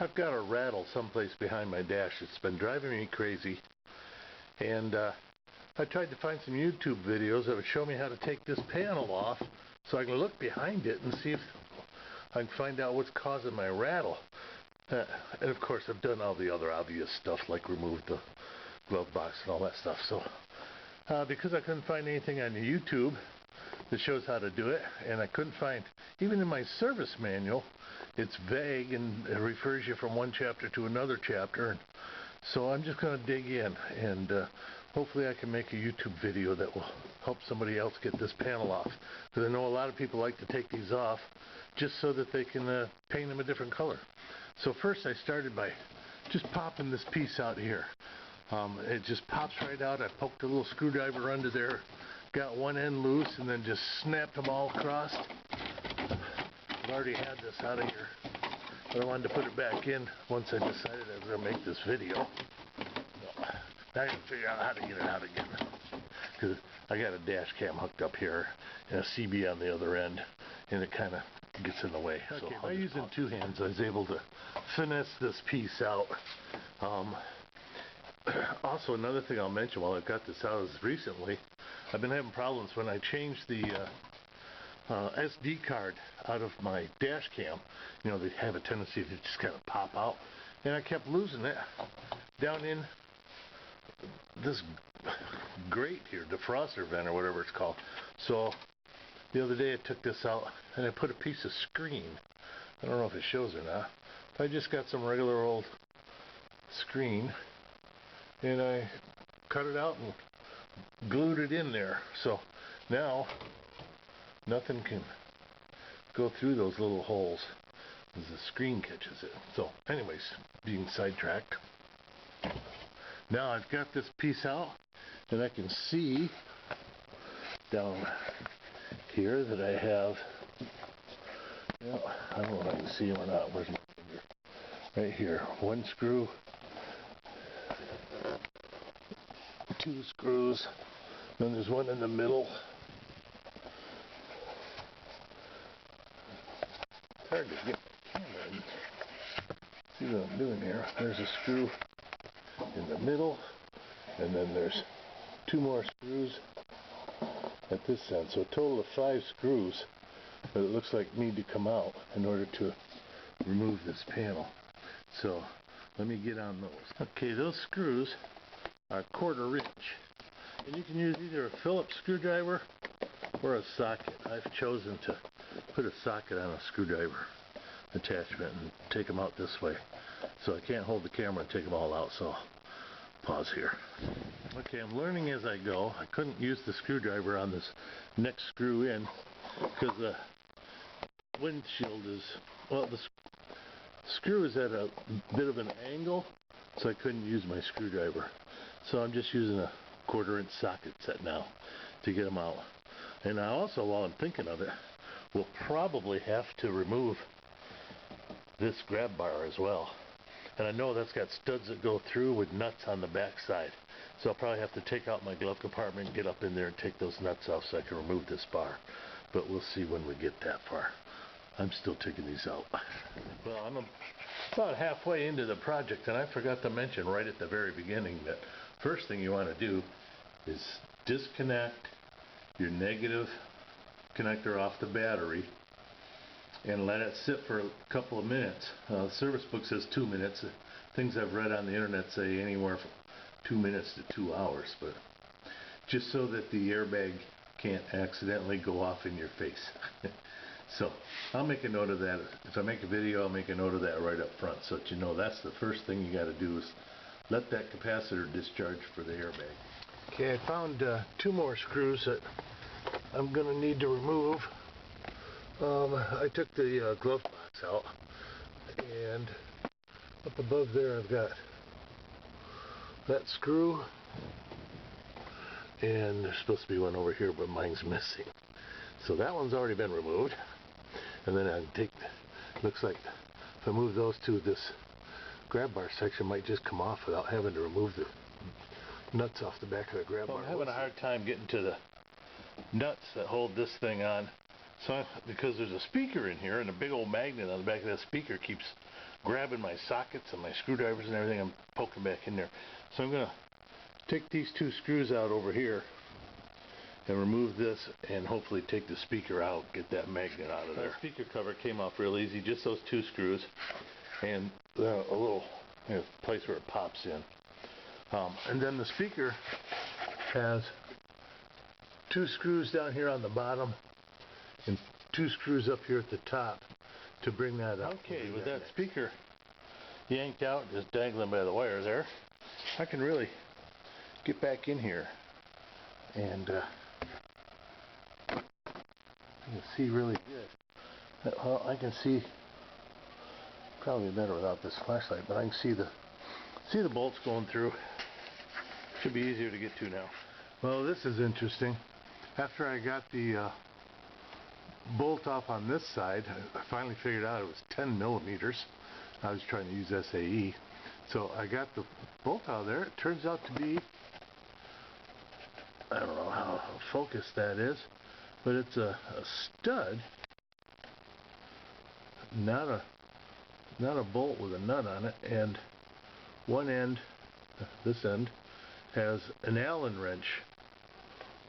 I've got a rattle someplace behind my dash. It's been driving me crazy. And I tried to find some YouTube videos that would show me how to take this panel off so I can look behind it and see if I can find out what's causing my rattle. And of course I've done all the other obvious stuff like removed the glove box and all that stuff. So because I couldn't find anything on YouTube that shows how to do it, and I couldn't find, even in my service manual, it's vague and it refers you from one chapter to another chapter. And so I'm just going to dig in, and hopefully I can make a YouTube video that will help somebody else get this panel off. Because I know a lot of people like to take these off just so that they can paint them a different color. So first I started by just popping this piece out here. It just pops right out. I poked a little screwdriver under there, got one end loose, and then just snapped them all across. I've already had this out of here, but I wanted to put it back in once I decided I was going to make this video. Now I got to figure out how to get it out again, because I got a dash cam hooked up here and a CB on the other end, and it kind of gets in the way. Okay, so by using two hands I was able to finesse this piece out. Also, another thing I'll mention while I've got this out is recently I've been having problems when I changed the SD card out of my dash cam. You know, they have a tendency to just kind of pop out, and I kept losing it down in this grate here, defroster vent or whatever it's called. So the other day I took this out and I put a piece of screen. I don't know if it shows or not. I just got some regular old screen and I cut it out and glued it in there. So now nothing can go through those little holes as the screen catches it. So anyways, being sidetracked. Now I've got this piece out and I can see down here that I have, you know, I don't know if I can see them or not. Where's my finger? Right here. One screw, two screws, then there's one in the middle. It's hard to get the camera in. See what I'm doing here. There's a screw in the middle, and then there's two more screws at this end. So a total of 5 screws that it looks like need to come out in order to remove this panel. So let me get on those. Okay, those screws are 1/4 inch, and you can use either a Phillips screwdriver or a socket. I've chosen to put a socket on a screwdriver attachment and take them out this way. So I can't hold the camera and take them all out, so I'll pause here. Okay, I'm learning as I go. I couldn't use the screwdriver on this next screw in because the windshield is, well, the screw is at a bit of an angle, so I couldn't use my screwdriver. So I'm just using a 1/4 inch socket set now to get them out. And I also, while I'm thinking of it, will probably have to remove this grab bar as well. And I know that's got studs that go through with nuts on the back side. So I'll probably have to take out my glove compartment, get up in there and take those nuts off so I can remove this bar. But we'll see when we get that far. I'm still taking these out. Well, I'm about halfway into the project, and I forgot to mention right at the very beginning that first thing you want to do is disconnect your negative connector off the battery and let it sit for a couple of minutes. The service book says 2 minutes. Things I've read on the internet say anywhere from 2 minutes to 2 hours, but just so that the airbag can't accidentally go off in your face. So I'll make a note of that. If I make a video, I'll make a note of that right up front so that you know that's the first thing you got to do is let that capacitor discharge for the airbag. Okay, I found 2 more screws that I'm going to need to remove. I took the glove box out, and up above there I've got that screw, and there's supposed to be one over here, but mine's missing. So that one's already been removed. And then I can take, looks like if I move those two, this grab bar section might just come off without having to remove the nuts off the back of the grab bar. I'm having a hard time getting to the nuts that hold this thing on. So because there's a speaker in here and a big old magnet on the back of that speaker keeps grabbing my sockets and my screwdrivers and everything. I'm poking back in there. So I'm going to take these 2 screws out over here and remove this and hopefully take the speaker out, get that magnet out of there. The speaker cover came off real easy, just those 2 screws and a little place where it pops in. And then the speaker has 2 screws down here on the bottom and 2 screws up here at the top to bring that up. Okay, with that speaker yanked out, just dangling by the wire there, I can really get back in here and you can see really good. Well, I can see probably better without this flashlight, but I can see the bolts going through. Should be easier to get to now. Well, this is interesting. After I got the bolt off on this side, I finally figured out it was 10 millimeters. I was trying to use SAE. So I got the bolt out of there. It turns out to be, I don't know how focused that is, but it's a stud, not a bolt with a nut on it, and one end, this end, has an Allen wrench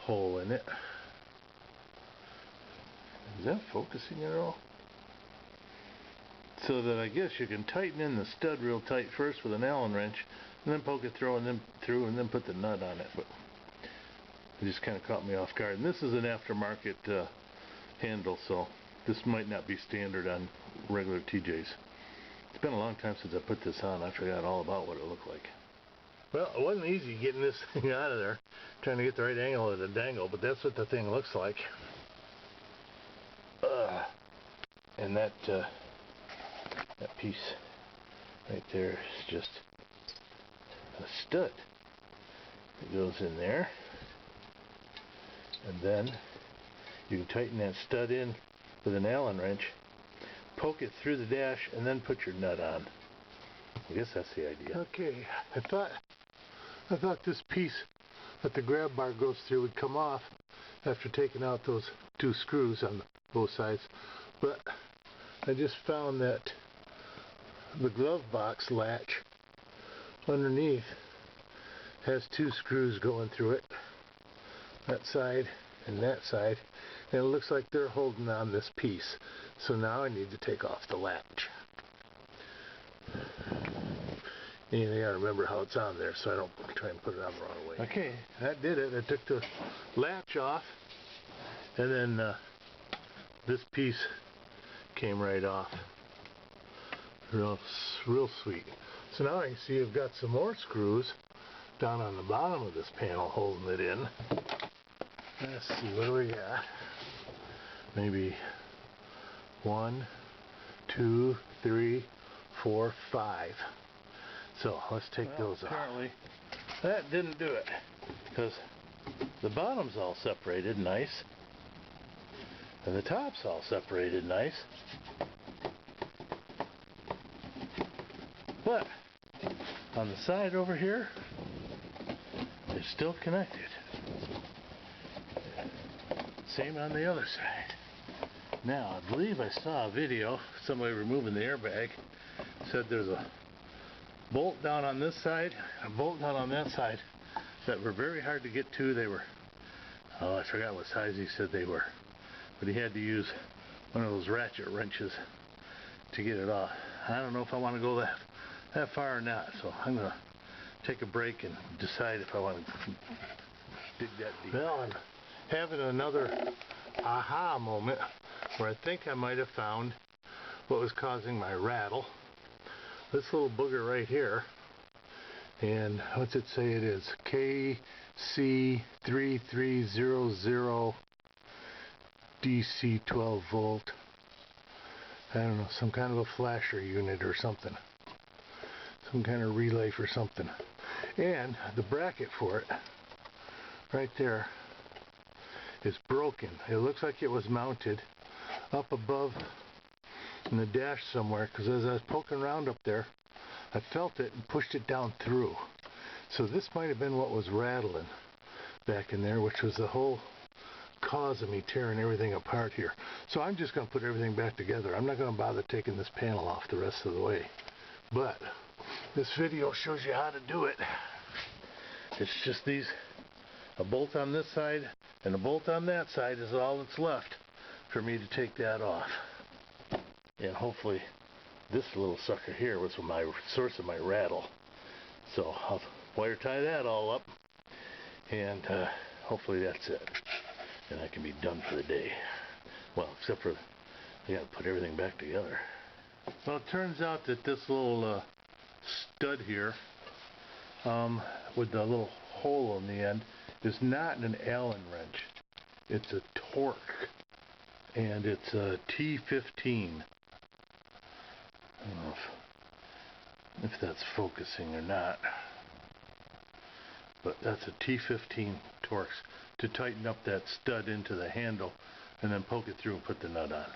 hole in it. Is that focusing at all? So that I guess you can tighten in the stud real tight first with an Allen wrench, and then poke it through, and then put the nut on it. But it just kind of caught me off guard. And this is an aftermarket handle, so this might not be standard on regular TJs. It's been a long time since I put this on. I forgot all about what it looked like. Well, it wasn't easy getting this thing out of there, trying to get the right angle of the dangle, but that's what the thing looks like. And that piece right there is just a stud. It goes in there, and then you can tighten that stud in with an Allen wrench, poke it through the dash, and then put your nut on. I guess that's the idea. Okay, I thought this piece that the grab bar goes through would come off after taking out those 2 screws on both sides, but I just found that the glove box latch underneath has 2 screws going through it, that side and that side, and it looks like they're holding on this piece. So now I need to take off the latch. And you gotta remember how it's on there so I don't try and put it on the wrong way. Okay, that did it. I took the latch off, and then this piece came right off. Real sweet. So now I can see I've got some more screws down on the bottom of this panel holding it in. Let's see, what do we got? Maybe 1, 2, 3, 4, 5. So let's take those off. Apparently that didn't do it, because the bottom's all separated nice and the top's all separated nice, but on the side over here it's still connected. Same on the other side. Now I believe I saw a video, somebody removing the airbag, said there's a bolt down on this side, a bolt down on that side that were very hard to get to. They were, oh, I forgot what size he said they were, but he had to use one of those ratchet wrenches to get it off. I don't know if I want to go that far or not, so I'm going to take a break and decide if I want to dig that deep. Well, I'm having another aha moment where I think I might have found what was causing my rattle. This little booger right here, and what's it say it is? KC3300 DC 12 volt. I don't know, some kind of a flasher unit or something. Some kind of relay for something. And the bracket for it, right there, is broken. It looks like it was mounted up above in the dash somewhere, because as I was poking around up there, I felt it and pushed it down through. So this might have been what was rattling back in there, which was the whole cause of me tearing everything apart here. So I'm just going to put everything back together. I'm not going to bother taking this panel off the rest of the way. But this video shows you how to do it. It's just a bolt on this side and a bolt on that side is all that's left for me to take that off. And hopefully this little sucker here was my source of my rattle. So I'll wire tie that all up, and hopefully that's it. And I can be done for the day. Well, except for I gotta put everything back together. Well, it turns out that this little stud here with the little hole in the end is not an Allen wrench. It's a torque, and it's a T15. I don't know if that's focusing or not, but that's a T15 Torx to tighten up that stud into the handle and then poke it through and put the nut on.